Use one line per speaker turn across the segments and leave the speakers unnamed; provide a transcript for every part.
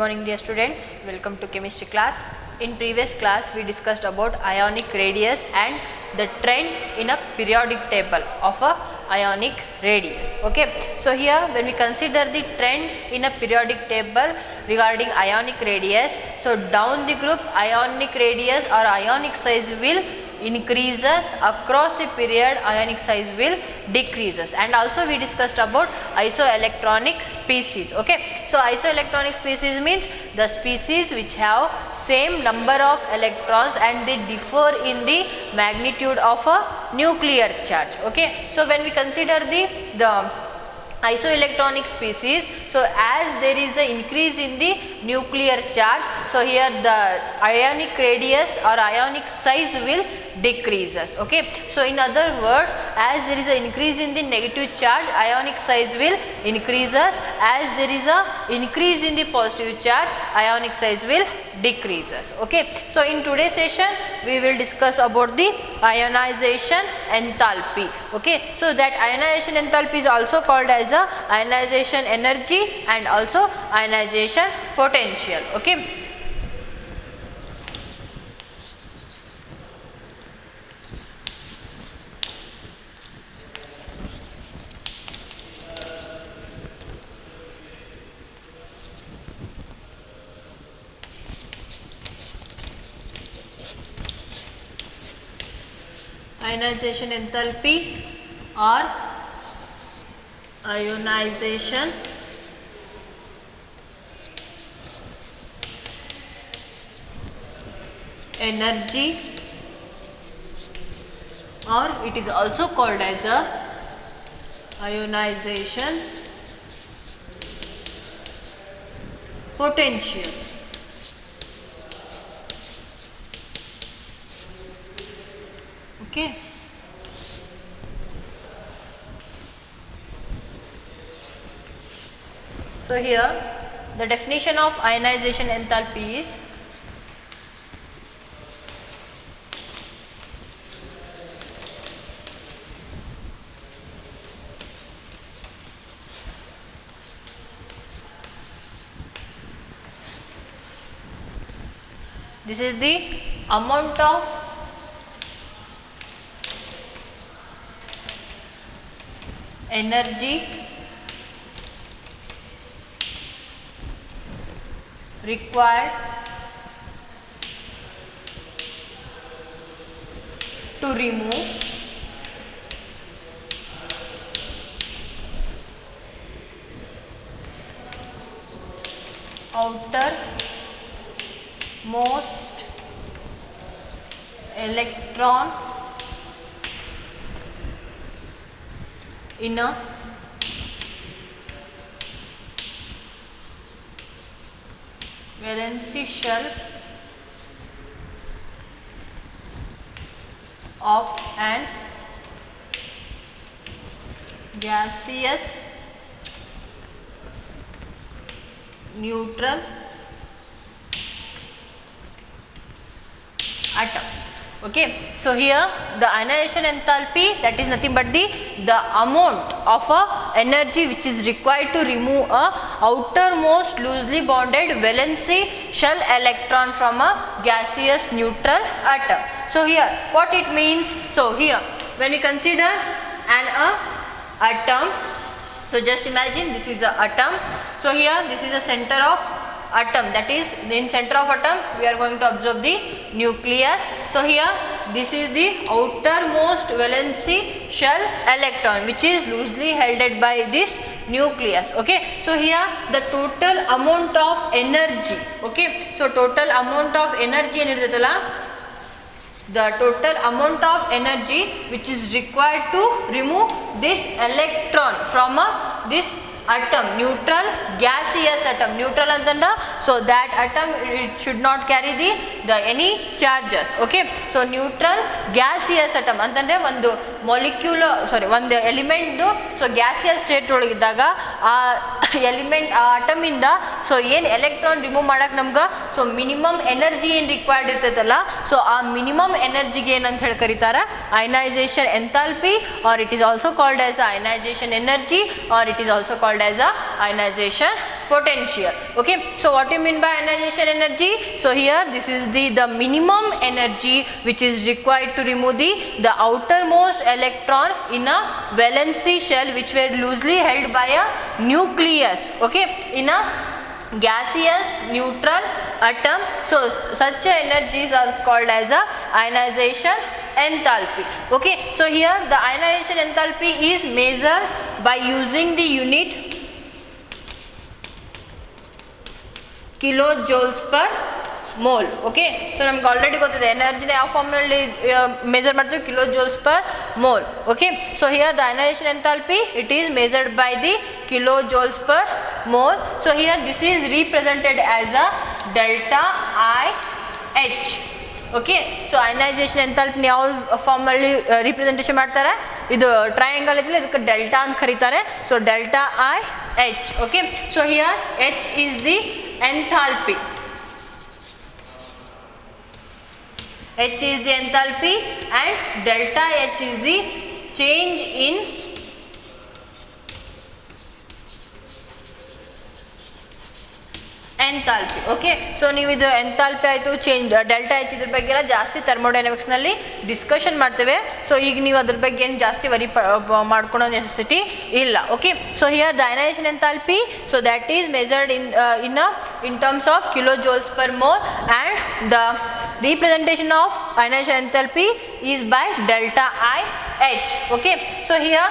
morning dear students, welcome to chemistry class. In previous class we discussed about ionic radius and the trend in a periodic table of a ionic radius. Okay, so here when we consider the trend in a periodic table regarding ionic radius, so down the group ionic radius or ionic size will increases, across the period ionic size will decreases, and also we discussed about isoelectronic species. Okay, so isoelectronic species means the species which have same number of electrons and they differ in the magnitude of a nuclear charge. Okay, so when we consider the isoelectronic species, so as there is an increase in the nuclear charge, so here the ionic radius or ionic size will decreases. Okay, so in other words, as there is an increase in the negative charge, ionic size will increases. As there is a increase in the positive charge, ionic size will decreases. Okay, so in today's session we will discuss about the ionization enthalpy. Okay, so that ionization enthalpy is also called as a ionization energy and also ionization potential. Okay, ionization enthalpy or ionization energy, or it is also called as a ionization potential. Okay, so here the definition of ionization enthalpy is this is the amount of energy required to remove outermost electron in a valency shell of an gaseous neutral atom. Okay, so here the ionization enthalpy, that is nothing but the amount of a energy which is required to remove a outermost loosely bonded valency shell electron from a gaseous neutral atom. So here what it means, so here when we consider an atom, so just imagine this is a atom. So here this is the center of atom, that is in center of atom we are going to observe the nucleus. So here this is the outermost valency shell electron which is loosely held by this nucleus. Okay, so here the total amount of energy, okay, so total amount of energy the total amount of energy which is required to remove this electron from this atom, neutral gaseous atom, neutral antanda, so that atom it should not carry the any charges. Okay, so neutral gaseous atom antandre ಒಂದು molecule ಒಂದು element so gaseous state ಒಳಗಿದ್ದಾಗ ಆ element ಆ atom ಇಂದ so ಏನು electron remove ಮಾಡಕ್ಕೆ ನಮ್ಗೆ so minimum energy ಏನು required ಇರ್ತೈತಲ್ಲ, ಸೊ ಆ ಮಿನಿಮಮ್ ಎನರ್ಜಿಗೆ ಏನಂತ ಹೇಳಿ ಕರೀತಾರೆ ionisation enthalpy, or it is also called as ionisation energy, or it is also called called as a ionization potential. Okay, so what do you mean by ionization energy? So here this is the minimum energy which is required to remove the outermost electron in a valency shell which were loosely held by a nucleus, okay, in a gaseous neutral atom. So such energies are called as a ionization enthalpy. Okay, so here the ionization enthalpy is measured by using the unit kilojoules per mole. Okay, so ನಮಗೆ already ಗೊತ್ತಿದೆ ಎನರ್ಜಿನ ಯಾವ ಫಾರ್ಮ್ನಲ್ಲಿ measure ಮಾಡ್ತೀವಿ, kilojoules per mole. Okay, so here the ionization enthalpy, it is measured by the kilojoules per mole. So here this is represented as a delta IH. Okay, so ionisation enthalpy ಯಾವ ಫಾರ್ಮಲ್ಲಿ representation ಮಾಡ್ತಾರೆ, ಇದು triangle ಇದ್ದರೆ ಇದಕ್ಕೆ delta ಅಂತ ಕರೀತಾರೆ. So delta I H. Okay, so here H is the enthalpy. H is the enthalpy and delta H is the change in enthalpy. Okay, so ನೀವು ಇದು ಎಂಥಾಲ್ಪಿ ಆಯಿತು, ಚೇಂಜ್ ಡೆಲ್ಟಾ ಎಚ್ ಇದ್ರ ಬಗ್ಗೆ ಎಲ್ಲ ಜಾಸ್ತಿ ಥರ್ಮೋಡೈನಮಿಕ್ಸ್ನಲ್ಲಿ ಡಿಸ್ಕಷನ್ ಮಾಡ್ತೇವೆ. ಸೊ ಈಗ ನೀವು ಅದ್ರ ಬಗ್ಗೆ ಏನು ಜಾಸ್ತಿ ವರಿ ಮಾಡ್ಕೊಳೋ ನೆಸೆಸಿಟಿ ಇಲ್ಲ. Okay, so here the ionisation enthalpy, so that is measured in terms of kilojoules per mole and the representation of ionization enthalpy is by delta IH. Okay, so here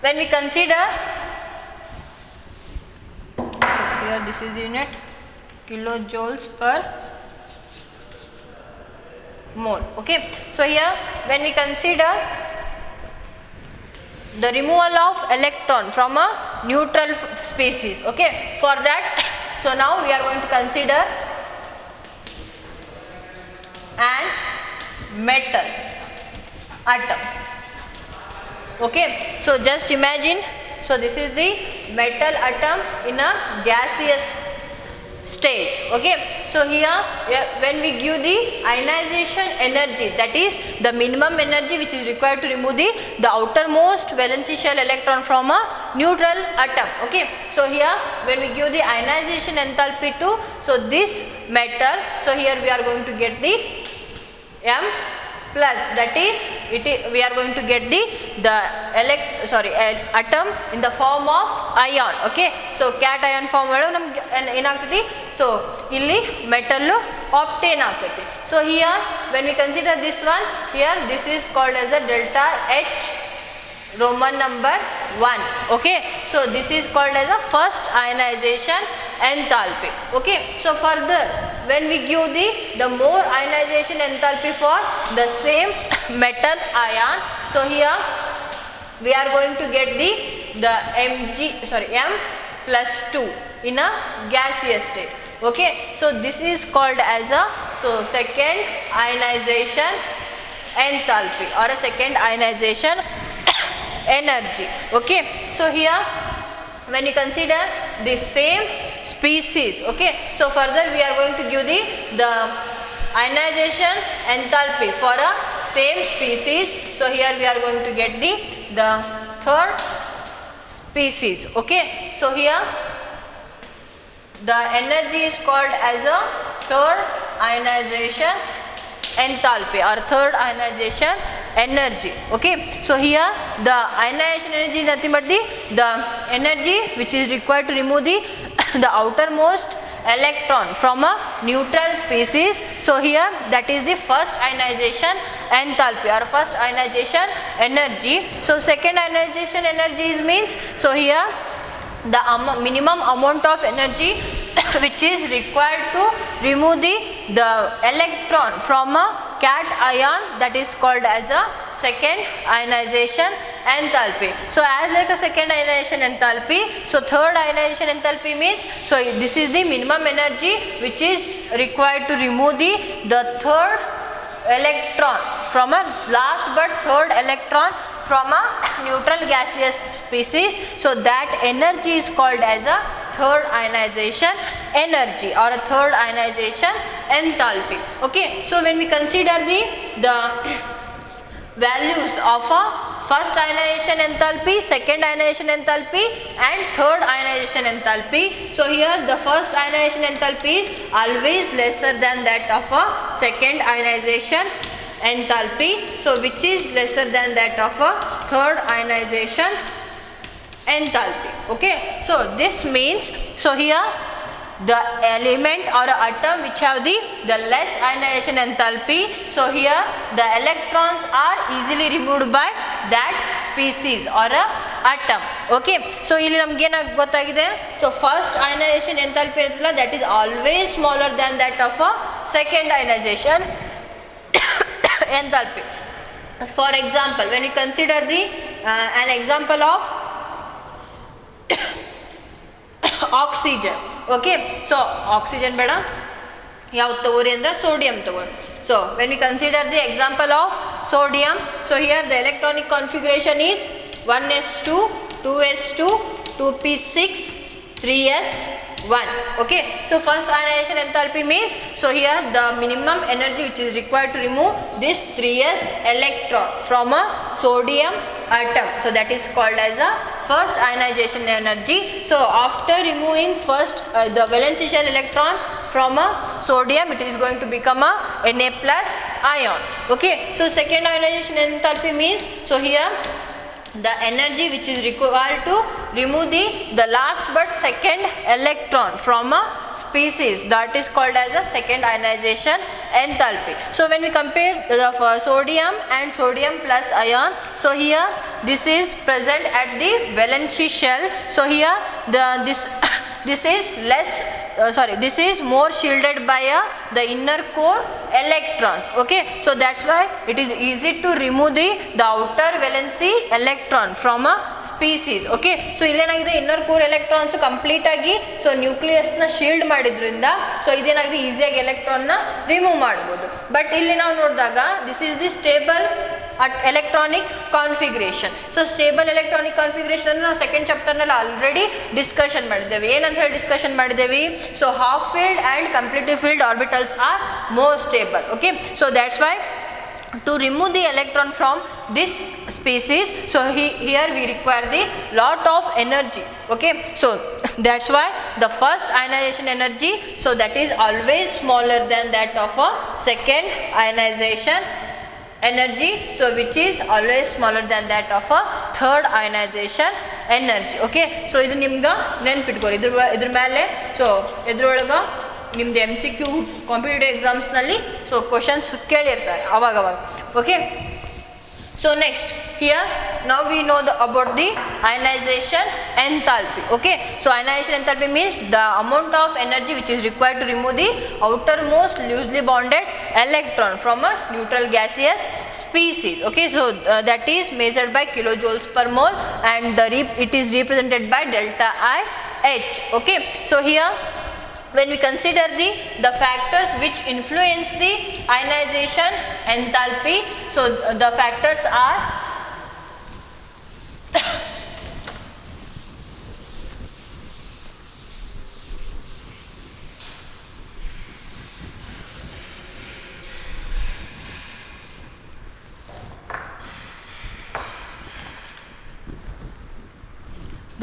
when we consider, here this is the unit kilojoules per mole. Okay, so here when we consider the removal of electron from a neutral species, okay, for that so now we are going to consider an metal atom. Okay, so just imagine, so this is the metal atom in a gaseous stage. Okay, so here when we give the ionization energy, that is the minimum energy which is required to remove the outermost valency shell electron from a neutral atom. Okay, so here when we give the ionization enthalpy to so this metal, so here we are going to get the M plus, that is we are going to get the atom in the form of ion. Okay, so cation form ಒಳಗೆ ನಮಗೆ ಏನಾಗ್ತದೆ, so ಇಲ್ಲಿ metal obtain ಆಗ್ತೈತಿ. So here when we consider this one, here this is called as a delta H Roman number 1. Okay, so this is called as a first ionization enthalpy. Okay, so further when we give the more ionization enthalpy for the same metal ion, so here we are going to get the M plus 2 in a gaseous state. Okay, so this is called as a second ionization enthalpy or a second ionization energy. Okay, so here when you consider the same species, okay, so further we are going to give the ionization enthalpy for a same species. So here we are going to get the third species. Okay, so here the energy is called as a third ionization enthalpy or third ionization energy. Okay, so here the ionization energy is nothing but the energy which is required to remove the outermost electron from a neutral species. So here that is the first ionization enthalpy or first ionization energy. So second ionization energy means, so here the minimum amount of energy which is required to remove the electron from a cation, that is called as a second ionization enthalpy. So as like a second ionization enthalpy, so third ionization enthalpy means, so this is the minimum energy which is required to remove the third electron from a last but third electron from a neutral gaseous species. So that energy is called as a third ionization energy or a third ionization enthalpy. Okay, so when we consider the values of a first ionization enthalpy, second ionization enthalpy and third ionization enthalpy. So here the first ionization enthalpy is always lesser than that of a second ionization enthalpy, so which is lesser than that of a third ionization enthalpy. Okay, so this means, so here the element or atom which have the less ionization enthalpy, so here the electrons are easily removed by that species or a atom. Okay, so ಇಲ್ಲಿ ನಮಗೆ ಏನಾಗಿ ಗೊತ್ತಾಗಿದೆ, so first ionization enthalpy ಇರುತ್ತಲ್ಲ that is always smaller than that of a second ionization enthalpy. For example, when we consider the an example of oxygen. Okay, so oxygen beda yav tagori andre sodium tagori. So when we consider the example of sodium, so here the electronic configuration is 1s2 2s2 2p6 3s1. Okay, so first ionization enthalpy means, so here the minimum energy which is required to remove this 3s electron from a sodium atom, so that is called as a first ionization energy. So after removing first the valence shell electron from a sodium, it is going to become a Na plus ion. Okay, so second ionization enthalpy means, so here the energy which is required to remove the last but second electron from a species, that is called as a second ionization enthalpy. So when we compare the sodium and sodium plus ion, so here this is present at the valence shell, so here this is less this is more shielded by the inner core electrons. Okay, so that's why it is easy to remove the outer valency electron from a species. Okay, so illenagide inner core electrons complete agi so nucleus na shield madidrinda, so idenagide easy agi electron na remove ಮಾಡಬಹುದು. But ಇಲ್ಲಿ ನಾವು ನೋಡಿದಾಗ this is the stable electronic configuration. So stable electronic configuration ಅನ್ನು ನಾವು second chapter ನಲ್ಲಿ already discussion ಮಾಡಿದ್ದೇವೆ. ಏನಂತ ಹೇಳಿ ಡಿಸ್ಕಷನ್ ಮಾಡಿದ್ದೇವೆ, so half filled and completely filled orbitals are more stable. Okay, so that's why to remove the electron from this species, so here we require the lot of energy. Okay, so that's why the first ionization energy, so that is always smaller than that of a second ionization energy, so which is always smaller than that of a third ionization energy. Okay, so idu nimga ನೆನಪಿಟ್ಕೊಳ್ಳಿ ಇದ್ರ ಮೇಲೆ, so ಇದ್ರೊಳಗ ನಿಮ್ದು MCQ competitive ಎಕ್ಸಾಮ್ಸ್ನಲ್ಲಿ so questions ಕೇಳಿರ್ತಾರೆ ಅವಾಗ. Okay, so next here now we know about the ionization enthalpy. Okay, so ionization enthalpy means the amount of energy which is required to remove the outermost loosely bonded electron from a neutral gaseous species. Okay, so that is measured by kilojoules per mole and it is represented by delta I H. Okay, so here when we consider the factors which influence the ionization enthalpy, so the factors are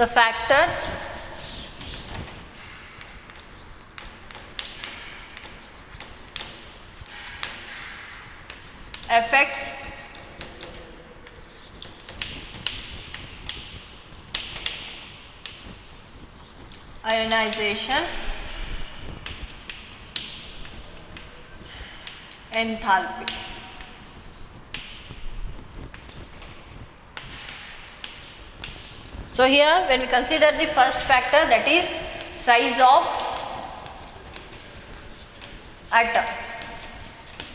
the factors affects ionization enthalpy. So here when we consider the first factor, that is size of atom.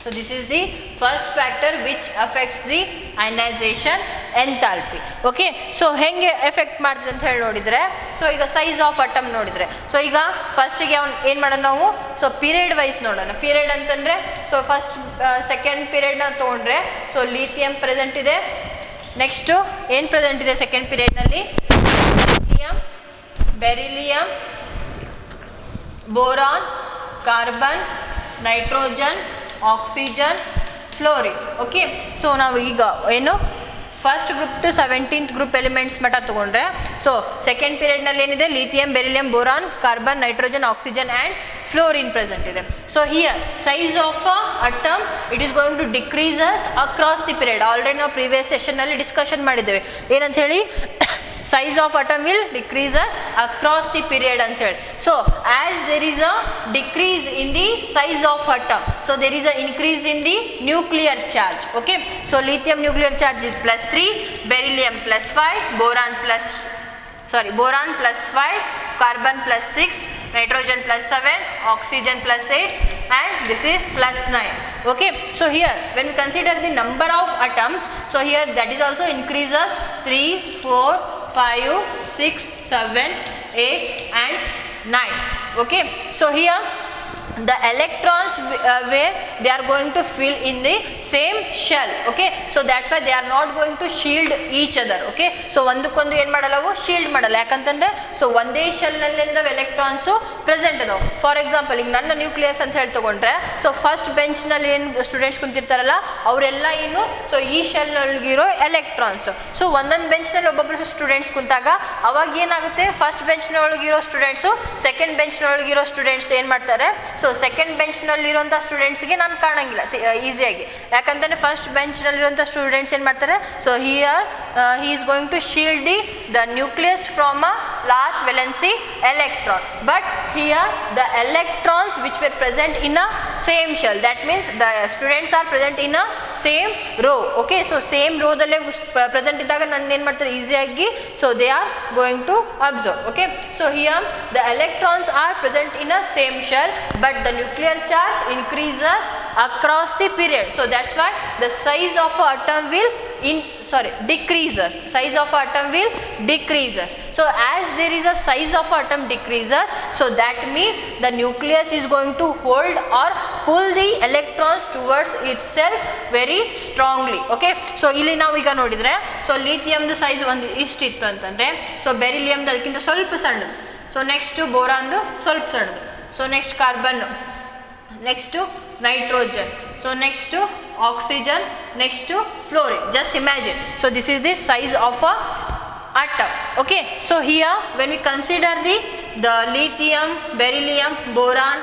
So this is the first factor which affects the ionization enthalpy. Okay, so ಹೆಂಗೆ effect ಮಾಡ್ತದೆ ಅಂತ ಹೇಳಿ ನೋಡಿದರೆ, so ಈಗ size of atom ನೋಡಿದರೆ, so ಈಗ ಫಸ್ಟಿಗೆ ಏನು ಮಾಡೋಣ ನಾವು, ಸೊ ಪೀರಿಯಡ್ ವೈಸ್ ನೋಡೋಣ. ಪೀರಿಯಡ್ ಅಂತಂದರೆ ಸೊ ಫಸ್ಟ್ ಸೆಕೆಂಡ್ ಪೀರಿಯಡ್ನ ತೊಗೊಂಡ್ರೆ ಸೊ ಲಿಥಿಯಂ ಪ್ರೆಸೆಂಟ್ ಇದೆ. ನೆಕ್ಸ್ಟು ಏನು ಪ್ರೆಸೆಂಟ್ ಇದೆ ಸೆಕೆಂಡ್ ಪೀರಿಯಡ್ನಲ್ಲಿ, lithium, beryllium, boron, carbon, nitrogen, oxygen, fluorine. Okay, so ನಾವು ಈಗ ಏನು first group to 17th group elements ಮಟ್ಟ ತಗೊಂಡ್ರೆ, ಸೊ ಸೆಕೆಂಡ್ ಪೀರಿಯಡ್ನಲ್ಲಿ ಏನಿದೆ lithium, beryllium, boron, carbon, nitrogen, oxygen and fluorine present ಇದೆ. So here size of atom it is going to decreases across the period. Already ನಾವು previous ಸೆಷನ್ನಲ್ಲಿ discussion ಮಾಡಿದ್ದೇವೆ ಏನಂತ ಹೇಳಿ, size of atom will decreases across the period ಅಂತ ಹೇಳಿ. So as there is a decrease in the size of atom, so there is a increase in the nuclear charge. Okay, so lithium nuclear charge is +3, beryllium +5, boron +5, carbon +6, nitrogen +7, oxygen +8, and this is +9. Okay, so here when we consider the number of atoms, so here that is also increases 3, 4, 5, 6, 7, 8 and 9. Okay, so here the electrons where they are going to fill in the same shell. Okay, so that's why they are not going to shield each other. Okay, so ಒಂದಕ್ಕೊಂದು ಏನು ಮಾಡಲ್ಲ, ಅವು shield ಮಾಡಲ್ಲ. ಯಾಕಂತಂದ್ರೆ so ಒಂದೇ ಶೆಲ್ನಲ್ಲಿಂದ electrons present ಅದಾವೆ. For example ಈಗ ನನ್ನ ನ್ಯೂಕ್ಲಿಯಸ್ ಅಂತ ಹೇಳಿ ತಗೊಂಡ್ರೆ, ಸೊ ಫಸ್ಟ್ ಬೆಂಚ್ನಲ್ಲಿ ಏನು ಸ್ಟೂಡೆಂಟ್ಸ್ ಕುಂತಿರ್ತಾರಲ್ಲ ಅವರೆಲ್ಲ ಏನು, ಸೊ ಈ ಶೆಲ್ನೊಳಗಿರೋ ಎಲೆಕ್ಟ್ರಾನ್ಸ್. ಸೊ ಒಂದೊಂದು ಬೆಂಚ್ನಲ್ಲಿ ಒಬ್ಬೊಬ್ಬರು ಸ್ಟೂಡೆಂಟ್ಸ್ ಕುಂತಾಗ ಅವಾಗ ಏನಾಗುತ್ತೆ, ಫಸ್ಟ್ ಬೆಂಚ್ನೊಳಗಿರೋ ಸ್ಟೂಡೆಂಟ್ಸು ಸೆಕೆಂಡ್ ಬೆಂಚ್ನೊಳಗಿರೋ ಸ್ಟೂಡೆಂಟ್ಸ್ ಏನು ಮಾಡ್ತಾರೆ, ಸೊ ಸೆಕೆಂಡ್ ಬೆಂಚ್ನಲ್ಲಿರುವಂಥ ಸ್ಟೂಡೆಂಟ್ಸ್ಗೆ ನಾನು ಕಾಣಂಗಿಲ್ಲ ಈಸಿಯಾಗಿ. ಯಾಕಂತಂದರೆ ಫಸ್ಟ್ ಬೆಂಚ್ನಲ್ಲಿರುವಂಥ ಸ್ಟೂಡೆಂಟ್ಸ್ ಏನು ಮಾಡ್ತಾರೆ, so here he is going to shield the nucleus from a last valency electron. But here the electrons which were present in a same shell, that means the students are present in a same row. Okay, so same ರೋದಲ್ಲೇ present ಇದ್ದಾಗ ನಾನು ಏನು ಮಾಡ್ತಾರೆ ಈಸಿಯಾಗಿ, so they are going to observe. Okay, so here the electrons are present in a same shell, but the nuclear charge increases across the period. So that's why the size of an atom will decreases. Size of atom will decreases. So as there is a size of atom decreases, so that means the nucleus is going to hold or pull the electrons towards itself very strongly. Okay, so ಇಲ್ಲಿ ನಾವು ಈಗ ನೋಡಿದ್ರೆ, so ಲಿಥಿಯಮ್ದು size ಒಂದು ಇಷ್ಟಿತ್ತು ಅಂತಂದರೆ, so ಬೆರಿಲಿಯಮ್ದು ಅದಕ್ಕಿಂತ ಸ್ವಲ್ಪ ಸಣ್ಣದು, ಸೊ ನೆಕ್ಸ್ಟು ಬೋರಾನ್ದು ಸ್ವಲ್ಪ ಸಣ್ಣದು, so next carbon, next to nitrogen, so next to oxygen, next to fluorine. Just imagine, so this is the size of a atom. Okay, so here when we consider the lithium, beryllium, boron,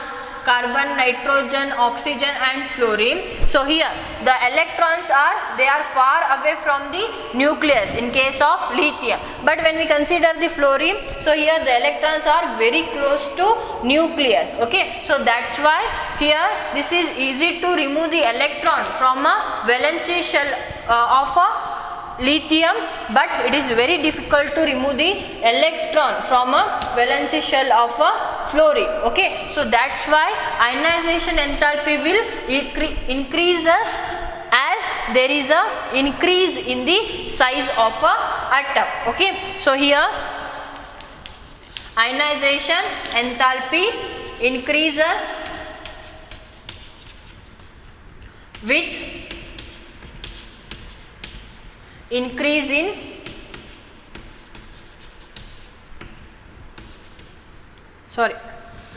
carbon, nitrogen, oxygen and fluorine, so here the electrons are far away from the nucleus in case of lithium. But when we consider the fluorine, so here the electrons are very close to nucleus. Okay, so that's why here this is easy to remove the electron from a valency shell of a lithium, but it is very difficult to remove the electron from a valency shell of a fluorine. Okay, so that's why ionization enthalpy will increases as there is a increase in the size of a atom. Okay, so here ionization enthalpy increases with increase in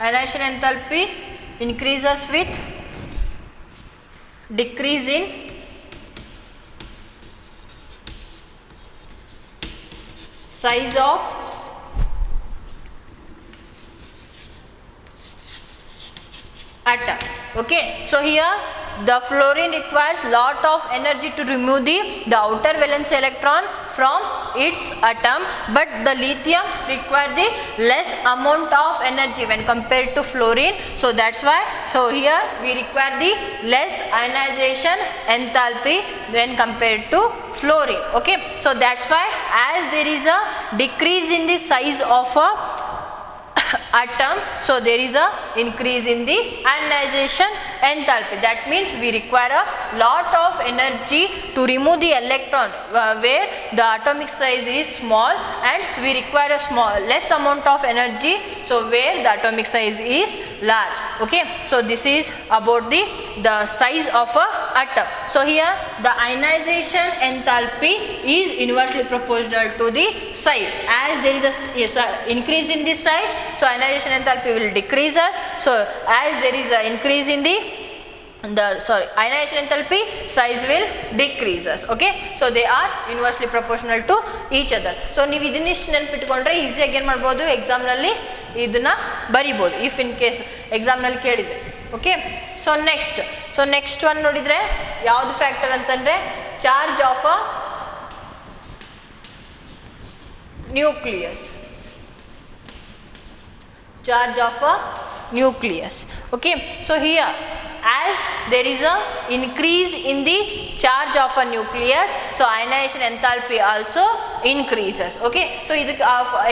ionization enthalpy increases with decrease in size of atom. Okay, so here the fluorine requires lot of energy to remove the outer valence electron from its atom, but the lithium require the less amount of energy when compared to fluorine. So that's why, so here we require the less ionization enthalpy when compared to fluorine. Okay, so that's why as there is a decrease in the size of a atom, so there is a increase in the ionization enthalpy. That means we require a lot of energy to remove the electron where the atomic size is small, and we require a less amount of energy, so where the atomic size is large. Okay, so this is about the size of a atom. So here the ionization enthalpy is inversely proportional to the size. As there is a increase in the size, so ionization enthalpy will decrease us. So as there is an increase in the ionization enthalpy size will decreases. Okay, so they are inversely proportional to each other. So ನೀವು ಇದನ್ನಿಷ್ಟು ನೆನಪಿಟ್ಕೊಂಡ್ರೆ ಈಸಿಯಾಗಿ ಏನು ಮಾಡ್ಬೋದು, ಎಕ್ಸಾಮ್ನಲ್ಲಿ ಇದನ್ನ ಬರಿಬೋದು if in case ಎಕ್ಸಾಮ್ನಲ್ಲಿ ಕೇಳಿದೆ. Okay, so next one ನೋಡಿದರೆ ಯಾವುದು factor ಅಂತಂದರೆ charge of a nucleus. Charge of a nucleus. Okay, so here as there is a increase in the charge of a nucleus, so ionization enthalpy also increases. Okay, so ಇದಕ್ಕೆ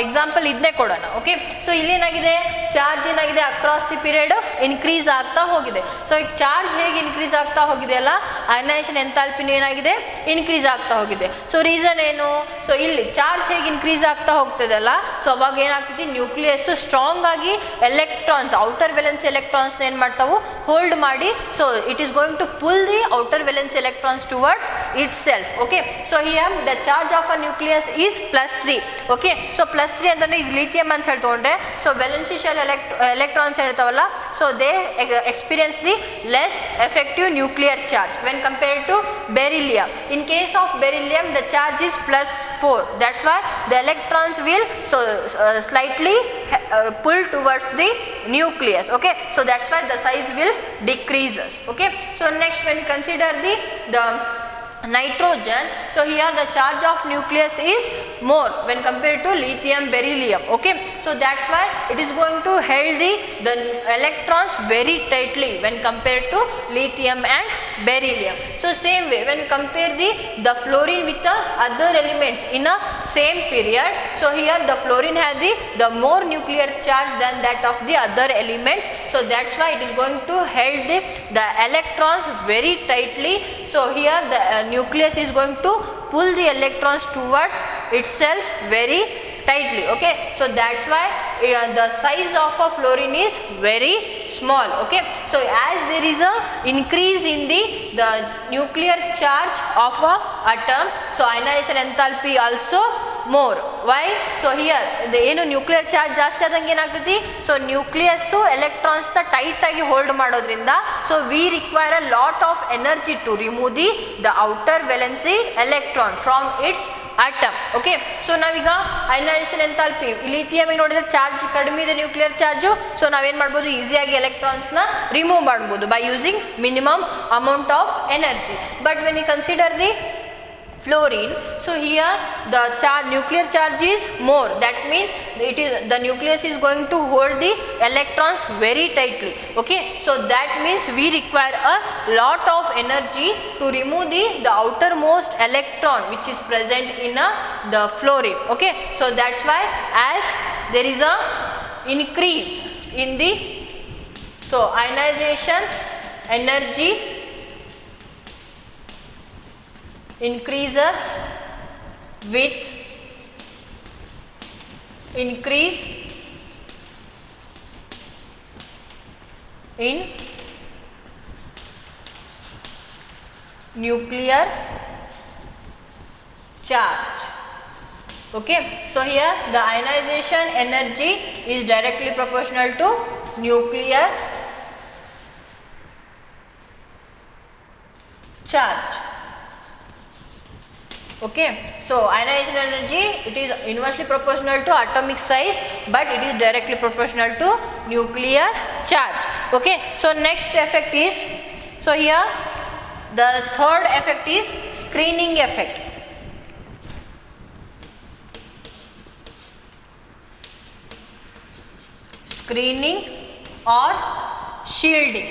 example ಇದನ್ನೇ ಕೊಡೋಣ. Okay, so ಇಲ್ಲೇನಾಗಿದೆ, charge ಏನಾಗಿದೆ across the period increase ಆಗ್ತಾ ಹೋಗಿದೆ. So ಈಗ charge ಹೇಗೆ increase ಆಗ್ತಾ ಹೋಗಿದೆ ಅಲ್ಲ, ಅಯನೈಸೇಷನ್ ಎಂಥಾಲ್ಪಿನೂ ಏನಾಗಿದೆ ಇನ್ಕ್ರೀಸ್ ಆಗ್ತಾ ಹೋಗಿದೆ. ಸೊ ರೀಸನ್ ಏನು, ಸೊ ಇಲ್ಲಿ ಚಾರ್ಜ್ ಹೇಗೆ ಇನ್ಕ್ರೀಸ್ ಆಗ್ತಾ ಹೋಗ್ತದೆ ಅಲ್ಲ, ಸೊ ಅವಾಗ ಏನಾಗ್ತೈತಿ, ನ್ಯೂಕ್ಲಿಯಸ್ ಸ್ಟ್ರಾಂಗ್ ಆಗಿ ಎಲೆಕ್ಟ್ರಾನ್ಸ್, ಔಟರ್ ವೆಲೆನ್ಸ್ ಎಲೆಕ್ಟ್ರಾನ್ಸ್ ಏನು ಮಾಡ್ತಾವು, ಹೋಲ್ಡ್ ಮಾಡಿ, so it is going to pull the outer valence electrons towards itself. Okay, so here the charge of a nucleus is +3. okay, so +3 ಅಂತಂದ್ರೆ ಇದು lithium ಅಂತ ಹೇಳ್ತೊಂಡ್ರೆ, so valence shell electrons ಇರ್ತಾವಲ್ಲ, so they experience the less effective nuclear charge when compared to beryllium. In case of beryllium the charge is +4, that's why the electrons will slightly pull towards the nucleus. Okay, so that's why the size will decreases. Okay, so next when you consider the nitrogen, so here the charge of nucleus is more when compared to lithium, beryllium. Okay, so that's why it is going to hold the electrons very tightly when compared to lithium and beryllium. So same way when you compare the fluorine with the other elements in a same period, so here the fluorine has the more nuclear charge than that of the other elements, so that's why it is going to hold the electrons very tightly. So here the nucleus is going to pull the electrons towards itself very tightly. Okay, so that's why the size of a fluorine is very small. Okay, so as there is a increase in the nuclear charge of a atom, so ionization enthalpy also more. Why? So here the ಏನು nuclear charge ಜಾಸ್ತಿ ಆದಂಗೆ ಏನಾಗ್ತೈತಿ, so nucleus ಎಲೆಕ್ಟ್ರಾನ್ಸ್ನ tight ಆಗಿ hold ಮಾಡೋದ್ರಿಂದ, so we require a lot of energy to remove the outer valence electron from its atom. Okay, so ನಾವೀಗ ionisation enthalpy lithium ನೋಡಿದ್ರೆ charge ಕಡಿಮೆ ಇದೆ, ನ್ಯೂಕ್ಲಿಯರ್ ಚಾರ್ಜು, ಸೊ ನಾವೇನು ಮಾಡ್ಬೋದು, ಈಸಿಯಾಗಿ ಎಲೆಕ್ಟ್ರಾನ್ಸ್ನ ರಿಮೂವ್ ಮಾಡ್ಬೋದು by using minimum amount of energy. But when you consider the fluorine, so here the nuclear charge is more, that means the nucleus is going to hold the electrons very tightly. Okay, so that means we require a lot of energy to remove the outermost electron which is present in the fluorine. Okay, so that's why as there is a increase in the ionization energy increases with increase in nuclear charge. Okay, so here the ionization energy is directly proportional to nuclear charge. Okay, so ionization energy, it is inversely proportional to atomic size, but it is directly proportional to nuclear charge. Okay, so next effect is, so here the third effect is screening effect. Screening or shielding.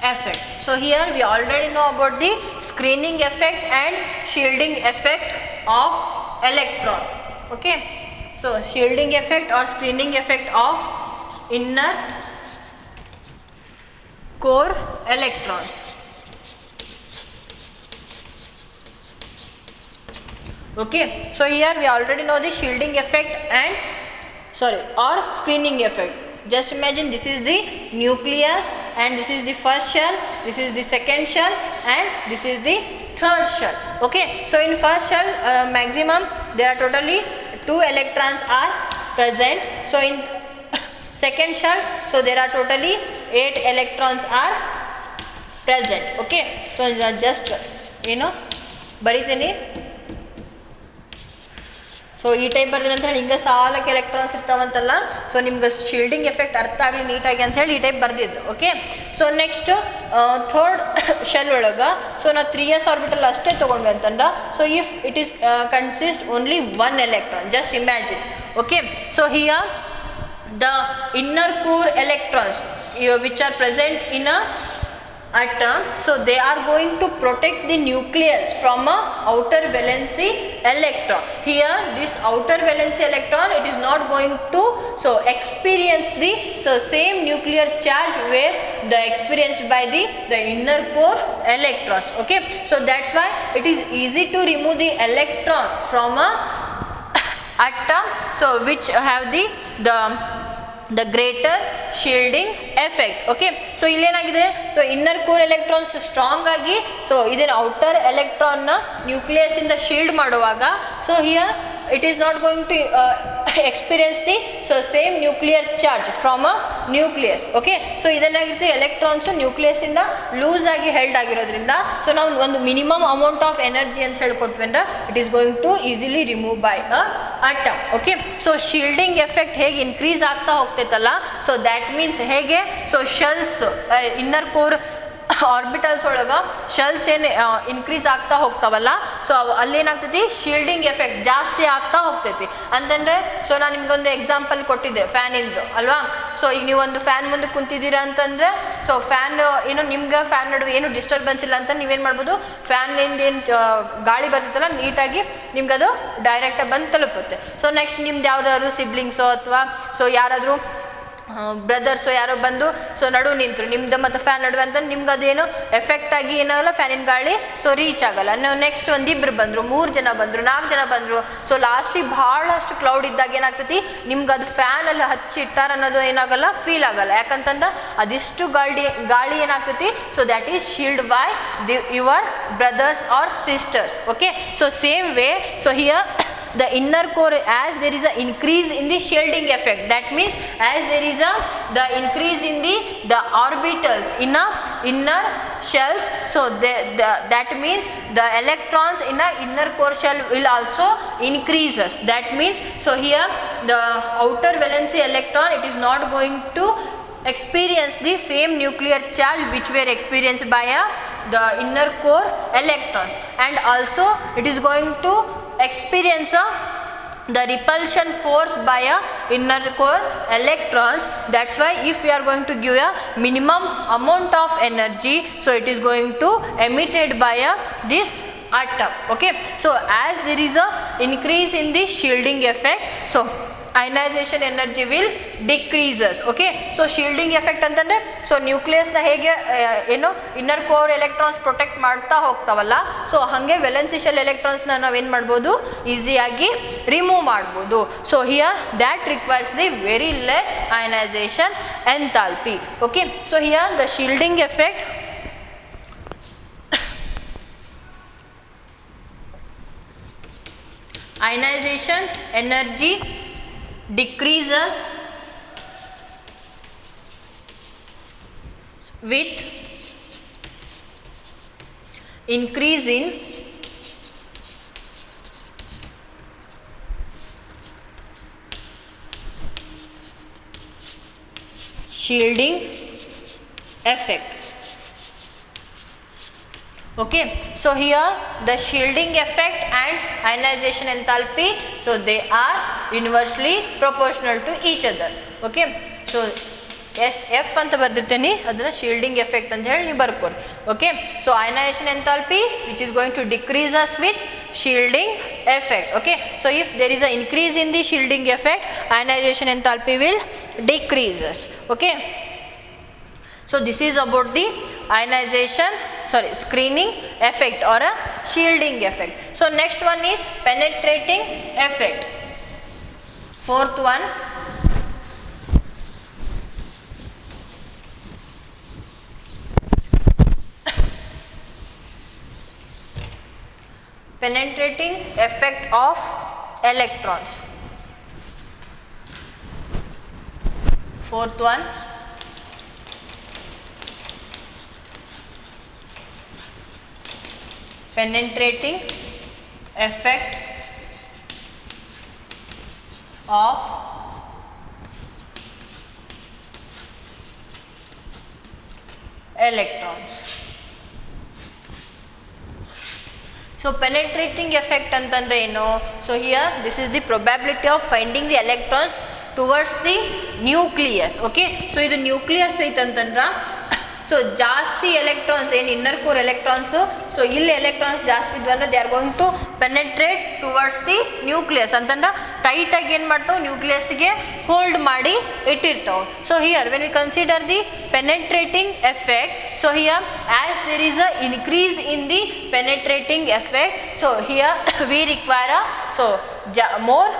Effect. So here we already know about the screening effect and shielding effect of electron. Okay, so shielding effect or screening effect of inner core electrons. Okay, so here we already know the shielding effect and or screening effect. Just imagine this is the nucleus and this is the first shell, this is the second shell and this is the third shell. Okay, so in first shell maximum there are totally 2 electrons are present. So in second shell, so there are totally 8 electrons are present. Okay, so just ಬರಿತೀನಿ. So ಈ type ಬರ್ತೀನಿ ಅಂತ ಹೇಳಿ ಹಿಂಗೆ ಸಾಲಕ್ಕೆ electrons ಇರ್ತಾವಂತಲ್ಲ, so ನಿಮ್ಗೆ shielding effect ಅರ್ಥ ಆಗಲಿ ನೀಟಾಗಿ ಅಂತ ಹೇಳಿ ಈ ಟೈಪ್ ಬರ್ದಿದ್ದು. Okay, so next third shell ಒಳಗೆ ಸೊ ನಾವು 3s ಆರ್ಬಿಟಲ್ ಅಷ್ಟೇ ತೊಗೊಂಡ್ವಿ ಅಂತಂದ್ರೆ, so if it is consist only 1 electron, just imagine. Okay, so here the inner core electrons which are present in a atom, so they are going to protect the nucleus from a outer valency electron. Here this outer valency electron, it is not going to so experience the same nuclear charge where the experienced by the inner core electrons. Okay, so that's why it is easy to remove the electron from a atom, so which have the greater shielding effect. Okay, so ಇಲ್ಲೇನಾಗಿದೆ, so inner core electrons strong ಆಗಿ so ಇದನ್ನ outer ಎಲೆಕ್ಟ್ರಾನ್ನ nucleus ಇಂದ shield ಮಾಡುವಾಗ, so here it is not going to experience the same nuclear charge from a nucleus. Okay, so ಇದೇನಾಗಿರುತ್ತೆ, electrons nucleus ಇಂದ loose ಆಗಿ held ಆಗಿರೋದ್ರಿಂದ ಸೊ ನಾವು ಒಂದು ಮಿನಿಮಮ್ ಅಮೌಂಟ್ ಆಫ್ ಎನರ್ಜಿ ಅಂತ ಹೇಳ್ಕೊಟ್ವಿ ಅಂದ್ರೆ it is going to easily remove by a atom. Okay, so shielding effect ಹೇಗೆ ಇನ್ಕ್ರೀಸ್ ಆಗ್ತಾ ಹೋಗ್ತೈತಲ್ಲ, ಸೊ ದ್ಯಾಟ್ ಮೀನ್ಸ್ ಹೇಗೆ so shells inner core orbitals ಒಳಗೆ ಶೆಲ್ಸ್ ಏನು ಇನ್ಕ್ರೀಸ್ ಆಗ್ತಾ ಹೋಗ್ತಾವಲ್ಲ, ಸೊ ಅಲ್ಲೇನಾಗ್ತೈತಿ ಶೀಲ್ಡಿಂಗ್ ಎಫೆಕ್ಟ್ ಜಾಸ್ತಿ ಆಗ್ತಾ ಹೋಗ್ತೈತಿ ಅಂತಂದರೆ, ಸೊ ನಾನು ನಿಮ್ಗೊಂದು ಎಕ್ಸಾಂಪಲ್ ಕೊಟ್ಟಿದ್ದೆ ಫ್ಯಾನಿಂದು ಅಲ್ವಾ. ಸೊ ಈಗ ನೀವು ಒಂದು ಫ್ಯಾನ್ ಮುಂದೆ ಕುಂತಿದ್ದೀರಾ ಅಂತಂದರೆ, ಸೊ ಫ್ಯಾನ್ ಏನು ನಿಮ್ಗೆ ಫ್ಯಾನ್ ನಡುವೆ ಏನು ಡಿಸ್ಟರ್ಬೆನ್ಸ್ ಇಲ್ಲ ಅಂತ ನೀವೇನು ಮಾಡ್ಬೋದು, ಫ್ಯಾನಿಂದ ಏನು ಗಾಳಿ ಬರ್ತೈತಲ್ಲ ನೀಟಾಗಿ ನಿಮ್ಗೆ ಅದು ಡೈರೆಕ್ಟಾಗಿ ಬಂದು ತಲುಪುತ್ತೆ. ಸೊ ನೆಕ್ಸ್ಟ್ ನಿಮ್ದು ಯಾವುದಾದ್ರು ಸಿಬ್ಲಿಂಗ್ಸೋ ಅಥವಾ ಸೊ ಯಾರಾದರೂ ಬ್ರದರ್ಸು ಯಾರೋ ಬಂದು ಸೊ ನಡು ನಿಂತರು ನಿಮ್ದು ಮತ್ತು ಫ್ಯಾನ್ ನಡುವೆ ಅಂತ ನಿಮ್ಗೆ ಅದೇನು ಎಫೆಕ್ಟ್ ಆಗಿ ಏನಾಗಲ್ಲ, ಫ್ಯಾನಿನ ಗಾಳಿ ಸೊ ರೀಚ್ ಆಗಲ್ಲ. ನಾವು ನೆಕ್ಸ್ಟ್ ಒಂದಿಬ್ಬರು ಬಂದರು, 3 ಜನ ಬಂದರು, 4 ಜನ ಬಂದರು, ಸೊ ಲಾಸ್ಟಿಗೆ ಭಾಳಷ್ಟು ಕ್ಲೌಡ್ ಇದ್ದಾಗ ಏನಾಗ್ತೈತಿ, ನಿಮ್ಗೆ ಅದು ಫ್ಯಾನಲ್ಲಿ ಹಚ್ಚಿಟ್ಟಾರ ಅನ್ನೋದು ಏನಾಗಲ್ಲ, ಫೀಲ್ ಆಗಲ್ಲ. ಯಾಕಂತಂದ್ರೆ ಅದಿಷ್ಟು ಗಾಳಿ ಏನಾಗ್ತೈತಿ, so that is shield by your brothers or sisters. Okay, so same way, so here the inner core, as there is a increase in the shielding effect, that means as there is the increase in the orbitals in a inner shells, so that means the electrons in a inner core shell will also increases. That means so here the outer valency electron, it is not going to experience the same nuclear charge which were experienced by the inner core electrons, and also it is going to experience the repulsion force by a inner core electrons. That's why if we are going to give a minimum amount of energy, so it is going to emitted by this atom. Okay, so as there is a increase in the shielding effect, so ionization energy will decreases. Okay, so shielding effect ಅಂತಂದ್ರೆ so ನ್ಯೂಕ್ಲಿಯಸ್ನ ಹೇಗೆ ಏನು inner core electrons protect ಮಾಡ್ತಾ ಹೋಗ್ತಾವಲ್ಲ, so ಹಾಗೆ valency shell ಎಲೆಕ್ಟ್ರಾನ್ಸ್ನ ನಾವೇನು ಮಾಡ್ಬೋದು, ಈಸಿಯಾಗಿ remove ಮಾಡ್ಬೋದು. So here that requires the very less ionisation enthalpy. Okay, so here the shielding effect ionization energy decreases with increase in shielding effect. Okay, so here the shielding effect and ionization enthalpy, so they are inversely proportional to each other. Okay, so SF ಅಂತ ಬರ್ದಿರ್ತೀನಿ, ಅದನ್ನ shielding effect ಅಂತ ಹೇಳಿ ನೀವು ಬರ್ಕೊರಿ. Okay, so ionisation enthalpy which is going to decrease as with shielding effect. Okay, so if there is an increase in the shielding effect, ionization enthalpy will decreases. Okay, so this is about the screening effect or a shielding effect. So next one is penetrating effect. Fourth one, penetrating effect of electrons. Fourth one, penetrating effect of electrons. So penetrating effect antandre eno, so here this is the probability of finding the electrons towards the nucleus. Okay, so idu nucleus aitantandra, so ಜಾಸ್ತಿ electrons ಏನು inner core electrons, so ಇಲ್ಲಿ electrons ಜಾಸ್ತಿ ಇದ್ವು ಅಂದರೆ they are going to penetrate towards the nucleus ಅಂತಂದ್ರೆ ಟೈಟಾಗಿ ಏನು ಮಾಡ್ತಾವೆ ನ್ಯೂಕ್ಲಿಯಸ್ಗೆ ಹೋಲ್ಡ್ ಮಾಡಿ ಇಟ್ಟಿರ್ತಾವೆ. So here when we consider the penetrating effect, so here as there is a increase in the penetrating effect, so here we require more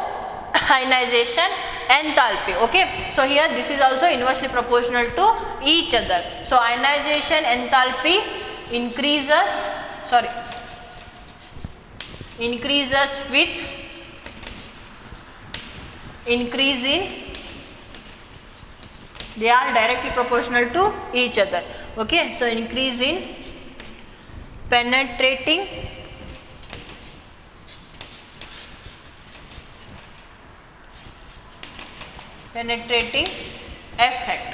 ionization enthalpy. Okay, so here this is also inversely proportional to each other. So ionization enthalpy increases with increase in, they are directly proportional to each other. Okay, so increase in penetrating effect.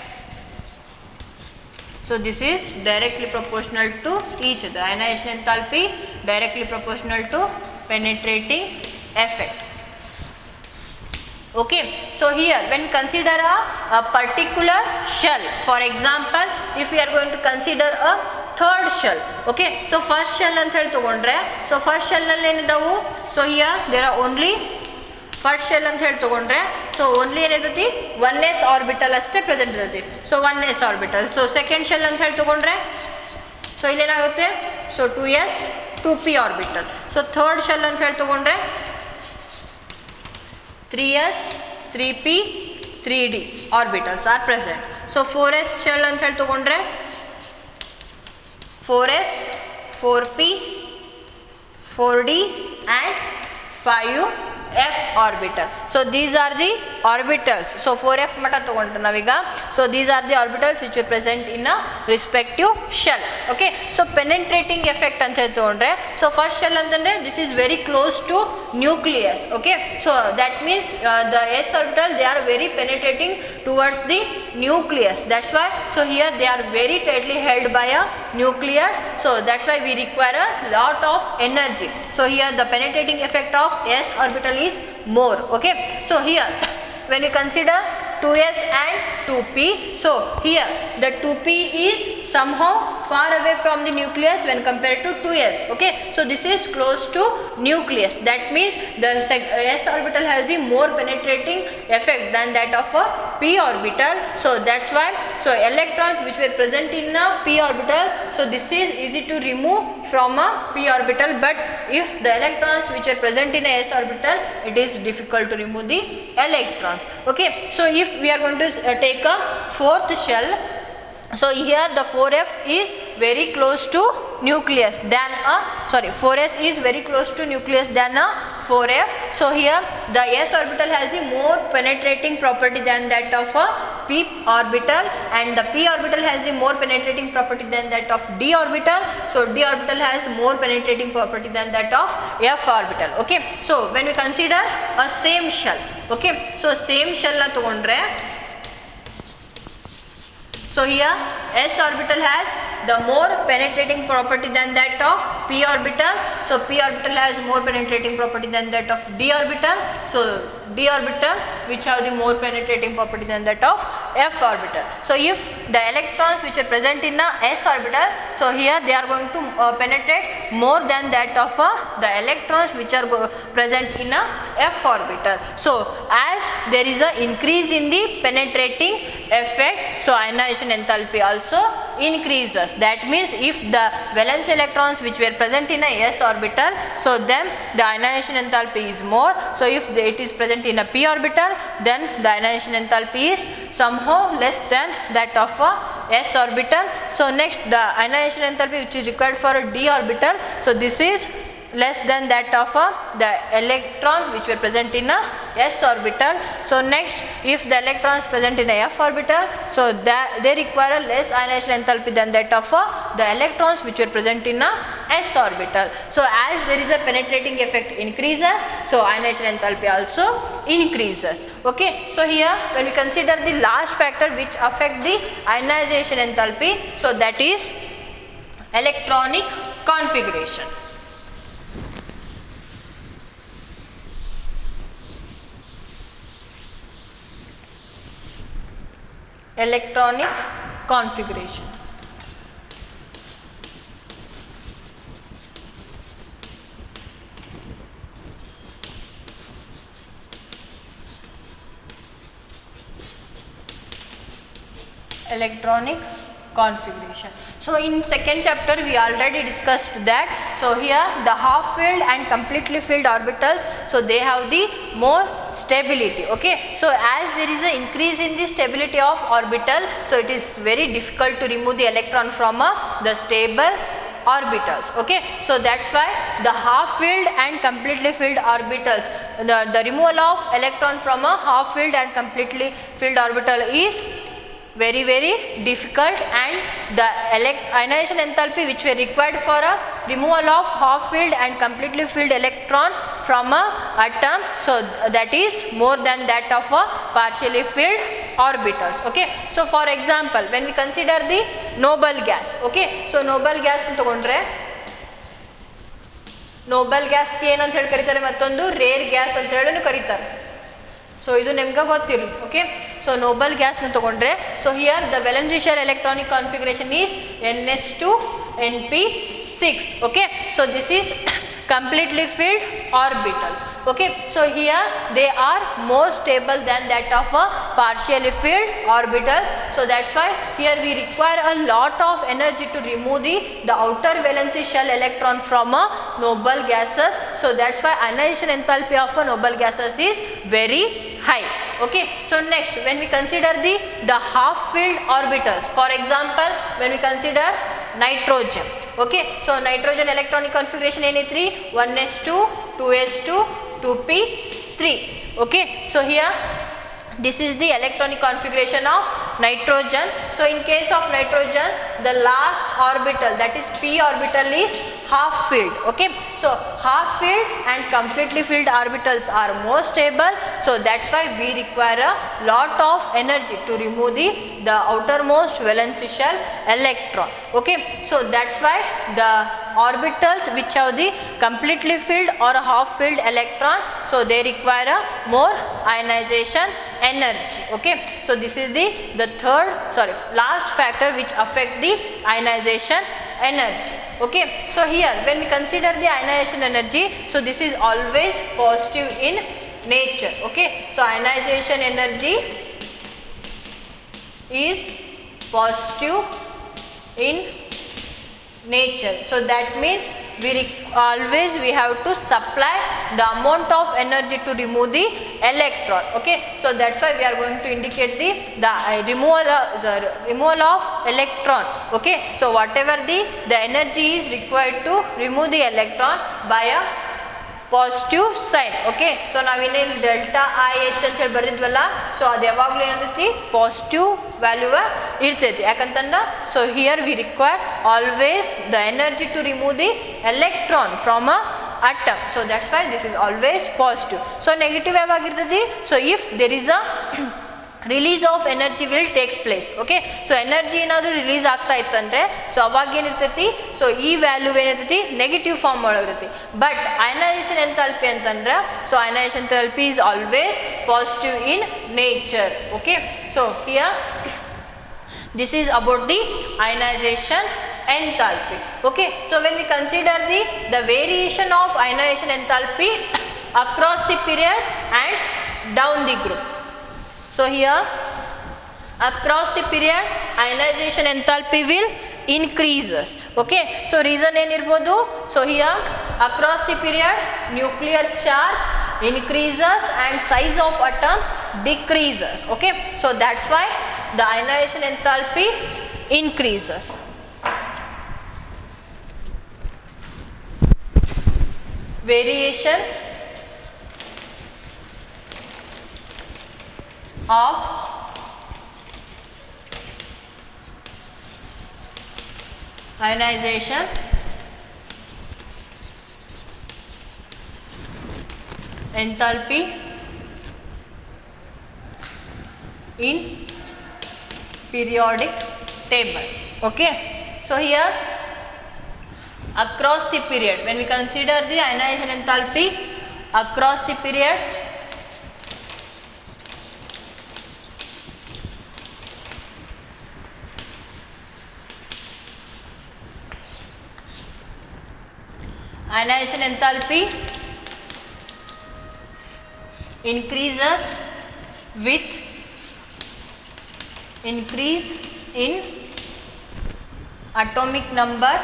So this is directly proportional to each other. Ionization enthalpy directly proportional to penetrating effect. Okay, so here when consider a particular shell, for example if we are going to consider a third shell. Okay, so first shell ಅಂತ ಹೇಳಿ ತಗೊಂಡ್ರೆ, so first shell ನಲ್ಲಿ ಏನಿದಾವು, so here there are only first shell ಅಂತ ಹೇಳಿ ತೊಗೊಂಡ್ರೆ, so only ಏನಿರ್ತೈತಿ 1s orbital ಅಷ್ಟೇ ಪ್ರೆಸೆಂಟ್ ಇರ್ತೈತಿ, so 1s orbital. So second shell ಅಂತ ಹೇಳಿ ತೊಗೊಂಡ್ರೆ, ಸೊ ಇಲ್ಲೇನಾಗುತ್ತೆ, so 2s 2p orbital. So third shell ಅಂತ ಹೇಳಿ ತೊಗೊಂಡ್ರೆ 3s 3p 3d orbitals are present. So 4s shell ಅಂತ ಹೇಳಿ ತೊಗೊಂಡ್ರೆ 4s 4p 4d and 5f orbital. So these are the orbitals. So 4f mata ತಗೊಂಡ್ರೆ ನಾವೀಗ, so these are the orbitals which are present in a respective shell. Okay, so penetrating effect ಅಂತ ಹೇಳಿ ತಗೊಂಡ್ರೆ, so first shell ಅಂತಂದ್ರೆ this is very close to nucleus. Okay, so that means the s orbital they are very penetrating towards the nucleus. That's why, so here they are very tightly held by a nucleus, so that's why we require a lot of energy. So here the penetrating effect of s orbital is more. Okay, so here when you consider 2s and 2p, so here the 2p is somehow far away from the nucleus when compared to 2s. Okay, so this is close to nucleus, that means the s orbital has the more penetrating effect than that of a p orbital. So that's why, so electrons which were present in a p orbital, so this is easy to remove from a p orbital, but if the electrons which are present in a s orbital, it is difficult to remove the electrons. Okay, so if we are going to take a fourth shell, so here the 4f is very close to nucleus than a, 4s is very close to nucleus than a 4f. So here the s orbital has the more penetrating property than that of a p orbital, and the p orbital has the more penetrating property than that of d orbital. So d orbital has more penetrating property than that of f orbital. Okay, so when we consider a same shell, okay, so same shell na tagondre, so here s orbital has the more penetrating property than that of p orbital. So p orbital has more penetrating property than that of d orbital. So d orbital which have the more penetrating property than that of f orbital. So if the electrons which are present in a s orbital, so here they are going to penetrate more than that of the electrons which are present in a f orbital. So as there is a increase in the penetrating effect, so ionization enthalpy also increases. That means if the valence electrons which were present in a s orbital, so then the ionization enthalpy is more. So if it is present in a p orbital, then the ionization enthalpy is somehow less than that of a s orbital. So next the ionization enthalpy which is required for a d orbital, so this is less than that of the electrons which were present in a s orbital. So next, if the electrons present in a f orbital, so that they require a less ionization enthalpy than that of the electrons which were present in a s orbital. So as there is a penetrating effect increases, so ionization enthalpy also increases. Okay, so here when we consider the last factor which affect the ionization enthalpy, so that is electronic configuration. Electronic configuration. Electronic configuration. So in second chapter we already discussed that. So here the half filled and completely filled orbitals, so they have the more stability. Okay, so as there is an increase in the stability of orbital, so it is very difficult to remove the electron from the stable orbitals. Okay, so that's why the half filled and completely filled orbitals, the removal of electron from a half filled and completely filled orbital is very difficult, and the ionization enthalpy which were required for a removal of half filled and completely filled electron from a atom, so that is more than that of a partially filled orbitals. Okay, so for example when we consider the noble gas, okay, so noble gas ತಗೊಂಡ್ರೆ Nobel gas ಗೆ ಏನಂತ ಹೇಳಿ ಕರೀತಾರೆ, ಮತ್ತೊಂದು rare gas ಅಂತ ಹೇಳಿ ಕರೀತಾರೆ. So ಇದು ನಿಮ್ಗೆ ಗೊತ್ತಿರಲಿ. ಓಕೆ, ಸೊ ನೋಬಲ್ ಗ್ಯಾಸ್ನ ತಗೊಂಡ್ರೆ, so here the valency shell electronic configuration is ns2 np6. okay, so this is completely filled orbitals. Okay, so here they are more stable than that of a partially filled orbitals. So that's why here we require a lot of energy to remove the outer valency shell electron from a noble gases. So that's why ionization enthalpy of a noble gases is very high. Okay, so next when we consider the half filled orbitals, for example when we consider nitrogen. Okay, so nitrogen electronic configuration ಏನೈತ್ರಿ 1s2 2s2 2p3. okay, so here this is the electronic configuration of nitrogen. So in case of nitrogen, the last orbital, that is p orbital, is half filled. Okay, so half filled and completely filled orbitals are more stable, so that's why we require a lot of energy to remove the outermost valency shell electron. Okay, so that's why the orbitals which have the completely filled or half filled electron, so they require a more ionization energy. Okay, so this is the last factor which affect the ionization energy. Okay, so here when we consider the ionization energy, so this is always positive in nature. Okay, so ionization energy is positive in nature. So that means always we have to supply the amount of energy to remove the electron. Okay, so that's why we are going to indicate the removal of electron. Okay, so whatever the energy is required to remove the electron by a positive sign. Okay, so ನಾವೇನೇನು delta I H ಅಂತ ಹೇಳಿ ಬರ್ದಿದ್ವಲ್ಲ, so ಅದು ಯಾವಾಗಲೂ ಏನಿರ್ತೈತಿ positive ವ್ಯಾಲ್ಯೂವ ಇರ್ತೈತಿ. ಯಾಕಂತಂದ್ರೆ so here we require always the energy to remove the electron from a atom, so that's why this is always positive. So negative ಯಾವಾಗಿರ್ತೈತಿ, so if there is a release of energy will takes place. Okay, so energy ಏನಾದರೂ release ಆಗ್ತಾ ಇತ್ತಂದರೆ so ಅವಾಗ ಏನಿರ್ತೈತಿ, so ಈ value ಏನಿರ್ತೈತಿ negative form ಒಳಗಿರ್ತೈತಿ. But ionisation enthalpy ಅಂತಂದ್ರೆ so ionisation enthalpy is always positive in nature. Okay, so here this is about the ionization enthalpy. Okay, so when we consider the variation of ionization enthalpy across the period and down the group. So here across the period ionization enthalpy will increases. Okay, so reason ಏನಿರ್ಬೋದು, so here across the period nuclear charge increases and size of atom decreases. Okay, so that's why the ionization enthalpy increases. variation of ionization enthalpy in periodic table. Okay, so here across the period, when we consider the ionization enthalpy across the period, ionization enthalpy increases with increase in atomic number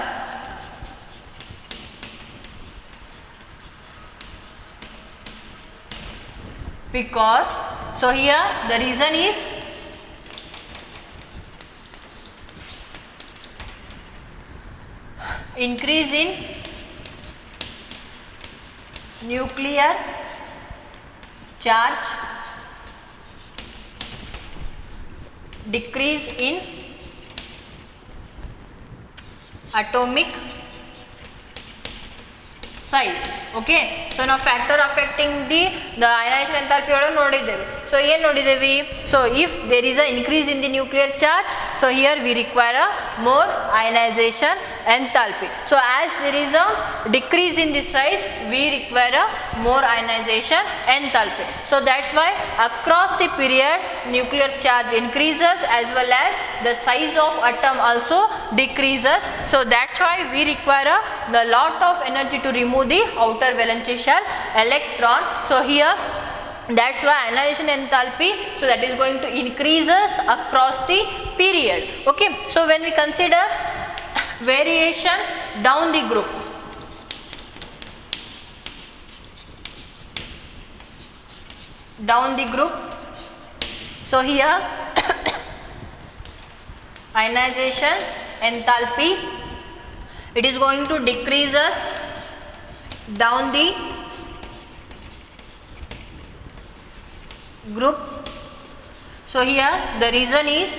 because, so here the reason is increase in nuclear charge, decrease in atomic size. Okay, so now factor affecting the ionization enthalpy ಒಳಗೆ ನೋಡಿದ್ದೇವೆ. So ಏನು ನೋಡಿದ್ದೇವೆ? So if there is a increase in the nuclear charge, so here we require a more ionization enthalpy. So as there is a decrease in the size, we require a more ionization enthalpy. So that's why across the period nuclear charge increases as well as the size of atom also decreases. So that's why we require a lot of energy to remove the outer valence shell electron. So here that's why ionization enthalpy, so that is going to increases across the period. Okay, so when we consider variation down the group, so here ionization enthalpy, it is going to decreases down the group. So here the reason is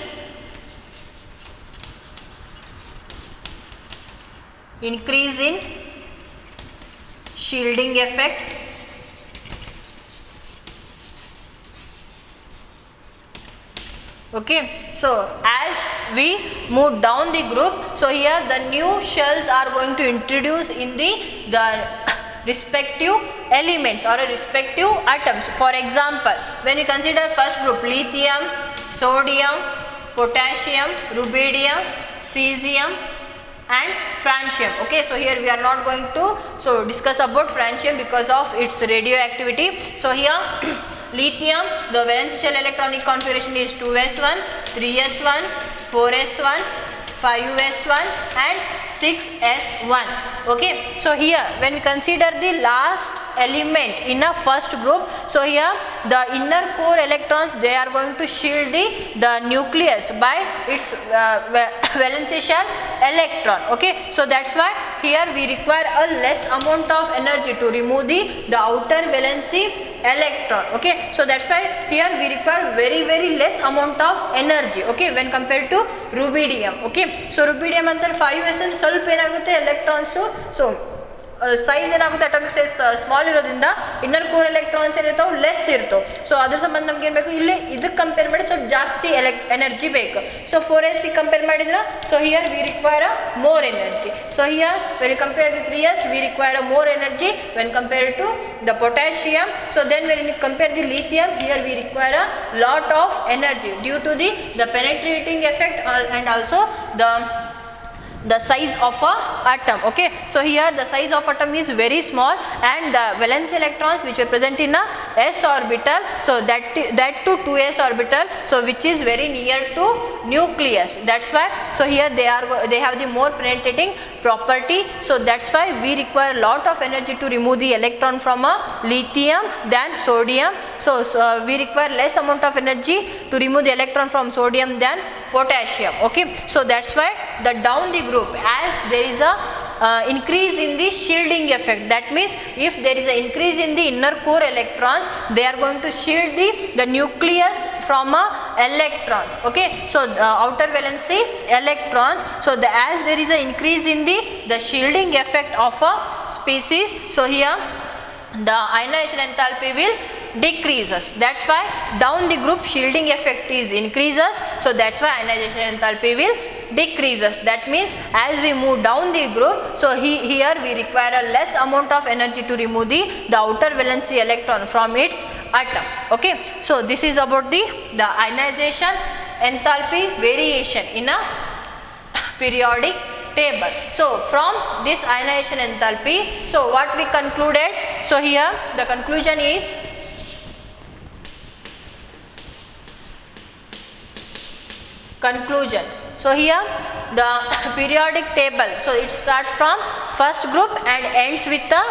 increase in shielding effect, okay. So as we move down the group, so here the new shells are going to introduce in the respective elements or respective atoms. For example, when we consider first group lithium, sodium, potassium, rubidium, cesium and francium. Okay, so here we are not going to discuss about francium because of its radioactivity. So here lithium, the valence shell electronic configuration is 2s1, 3s1, 4s1, 5s1 and 6s1. Okay, so here when we consider the last element in a first group, so here the inner core electrons, they are going to shield the nucleus by its valence shell electron. Okay, so that's why here we require a less amount of energy to remove the outer valency electron. Okay, so that's why here we require very less amount of energy, okay, when compared to rubidium. Okay, so rubidium अंतर 5s ಸ್ವಲ್ಪ ಏನಾಗುತ್ತೆ electrons, so size ಏನಾಗುತ್ತೆ atomic size small ಇರೋದ್ರಿಂದ inner core electrons ಏನಿರ್ತಾವೆ less ಇರ್ತಾವೆ. So ಅದ್ರ ಸಂಬಂಧ ನಮ್ಗೆ ಏನು ಬೇಕು, ಇಲ್ಲಿ ಇದಕ್ಕೆ ಕಂಪೇರ್ ಮಾಡಿ ಸ್ವಲ್ಪ ಜಾಸ್ತಿ ಎನರ್ಜಿ ಬೇಕು. ಸೊ 4s ಕಂಪೇರ್ ಮಾಡಿದ್ರೆ, so here we require more energy. So here when you compare the 3s we require more energy when compare to the potassium. So then when you compare the lithium, here we require a lot of energy due to the penetrating effect and also the size of a atom. Okay, so here the size of atom is very small and the valence electrons which are present in a s orbital, so that to 2s orbital, so which is very near to nucleus. That's why, so here they have the more penetrating property. So that's why we require a lot of energy to remove the electron from a lithium than sodium. So we require less amount of energy to remove the electron from sodium than potassium. Okay, so that's why the down the group, as there is a increase in the shielding effect. That means if there is an increase in the inner core electrons, they are going to shield the nucleus from electrons. Okay, so outer valency electrons. So as there is an increase in the shielding effect of a species, so here the ionization enthalpy will decreases. That's why down the group shielding effect is increases, so that's why ionization enthalpy will decreases. That means as we move down the group, so here we require a less amount of energy to remove the outer valency electron from its atom. Okay, so this is about the ionization enthalpy variation in a periodic table. So from this ionization enthalpy, so what we concluded, so here the conclusion is conclusion. So here the periodic table, so it starts from first group and ends with the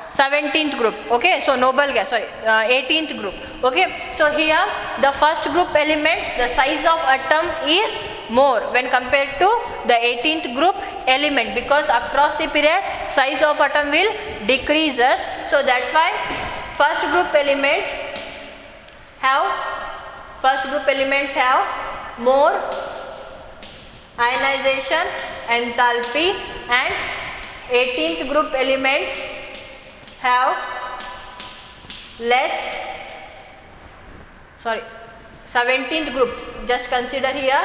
17th group. Okay, so noble gas, sorry, 18th group. Okay, so here the first group elements, the size of atom is more when compared to the 18th group element, because across the period size of atom will decreases. So that's why first group elements have more ionization enthalpy, and 18th group element have less, 17th group, just consider here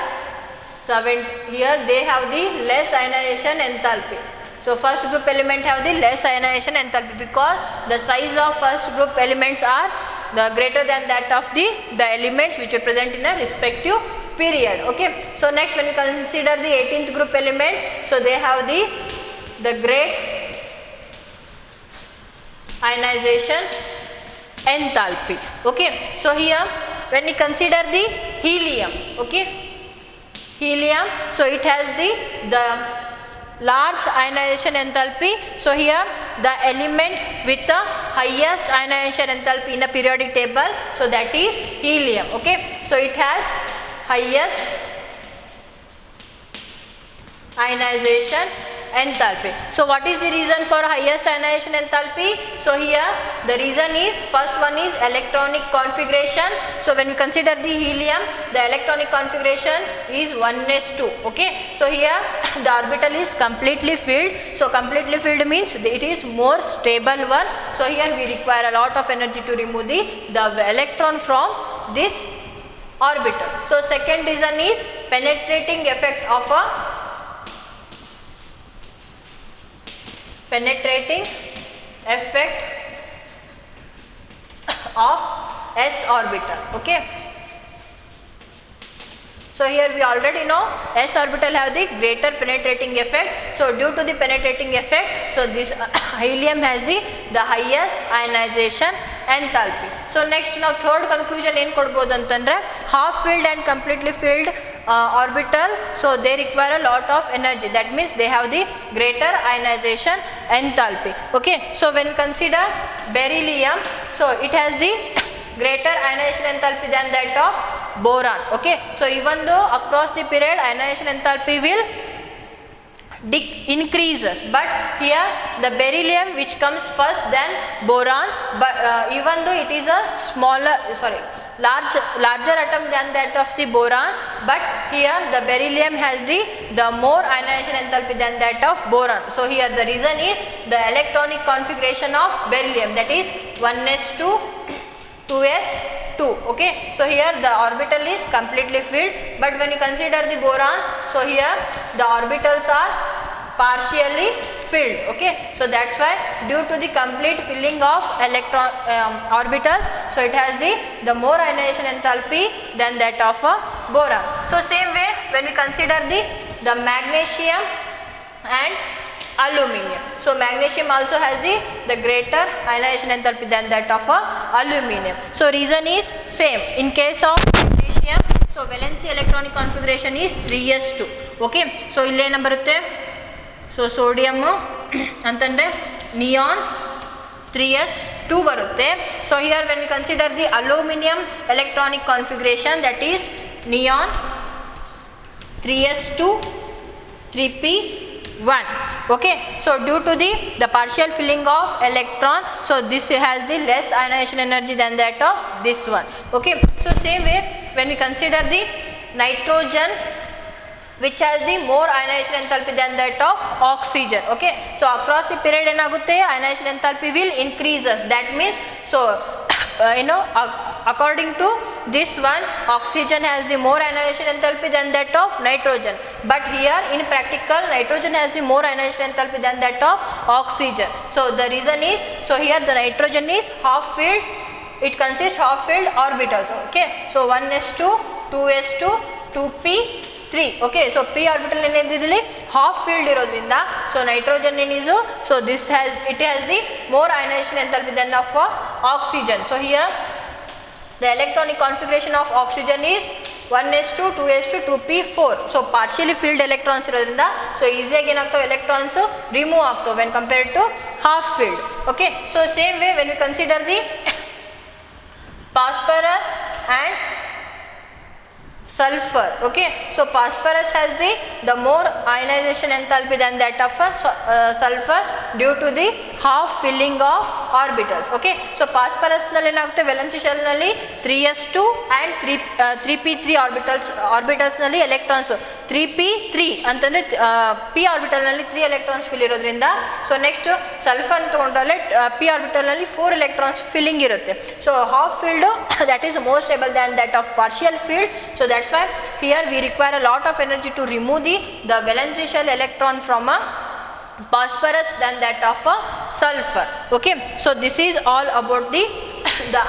here they have the less ionization enthalpy. So first group element have the less ionization enthalpy because the size of first group elements are the greater than that of the elements which are present in a respective period. Okay, so next when we consider the 18th group elements, so they have the great ionization enthalpy. Okay, so here when we consider the helium, okay, helium, so it has the large ionization enthalpy. So here the element with the highest ionization enthalpy in a periodic table, so that is helium. Okay, so it has highest ionization enthalpy. So what is the reason for highest ionization enthalpy? So here the reason is, first one is electronic configuration. So when we consider the helium, the electronic configuration is 1s2. Okay, so here the orbital is completely filled. So completely filled means it is more stable one. So here we require a lot of energy to remove the electron from this orbital. So second reason is penetrating effect of s orbital. Okay, so here we already know s orbital have the greater penetrating effect. So due to the penetrating effect, so this helium has the highest ionization enthalpy. So next now third conclusion ಏನು ಕೊಡಬಹುದು ಅಂತಂದ್ರೆ, half filled and completely filled orbital, so they require a lot of energy. That means they have the greater ionization enthalpy. Okay, so when we consider beryllium, so it has the greater ionization enthalpy than that of boron. Okay, so even though across the period ionization enthalpy will increases, but here the beryllium which comes first than boron, but even though it is a larger atom than that of the boron, but here the beryllium has the more ionization enthalpy than that of boron. So here the reason is the electronic configuration of beryllium, that is 1s2 2s2. Okay, so here the orbital is completely filled, but when you consider the boron, so here the orbitals are partially filled. Okay, so that's why due to the complete filling of electron orbitals, so it has the more ionization enthalpy than that of a boron. So same way when we consider the magnesium and aluminum, so magnesium also has the greater ionization enthalpy than that of aluminum. So reason is same. In case of magnesium, so valency electronic configuration is 3s2. Okay, so ಇಲ್ಲಿ ಏನು ಬರುತ್ತೆ, so sodium ಅಂತಂದರೆ neon 3s2 ಬರುತ್ತೆ. So here when we consider the aluminium electronic configuration, that is neon 3s2 3p 1. Okay, so due to the partial filling of electron, so this has the less ionization energy than that of this one. Okay, so same way when we consider the nitrogen, which has the more ionization enthalpy than that of oxygen. Okay, so across the period enagutte ionization enthalpy will increases. That means, so according to this one, oxygen has the more ionization enthalpy than that of nitrogen, but here in practical nitrogen has the more ionization enthalpy than that of oxygen. So the reason is, so here the nitrogen is half filled, it consists half filled orbitals. Okay, so 1s2, 2s2, 2p3. Okay, so p orbital enedidili half filled irodrinda, so nitrogen is, so this has, it has the more ionization enthalpy than of oxygen. So here the electronic configuration of oxygen is 1s2, 2s2, 2p4. So partially filled electrons irodrinda, so easily enagtave electrons remove agtave when compared to half filled. Okay, so same way when we consider the phosphorus and sulfur. Okay, so phosphorus has the more ionization enthalpy than that of sulfur due to the half filling of orbitals. Okay, so phosphorus nalli enagutte valence shell nalli 3s2 and 3p3 orbitals nalli electrons 3p3 antandre p orbital nalli 3 electrons fill irodrinda, so next sulfur nu tagondale p orbital nalli 4 electrons filling irutte. So half filled that is more stable than that of partial filled. So that's why here we require a lot of energy to remove the valence shell electron from a phosphorus than that of a sulfur. Okay, so this is all about the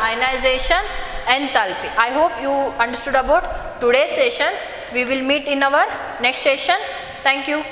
ionization enthalpy. I hope you understood about today's session. We will meet in our next session. Thank you.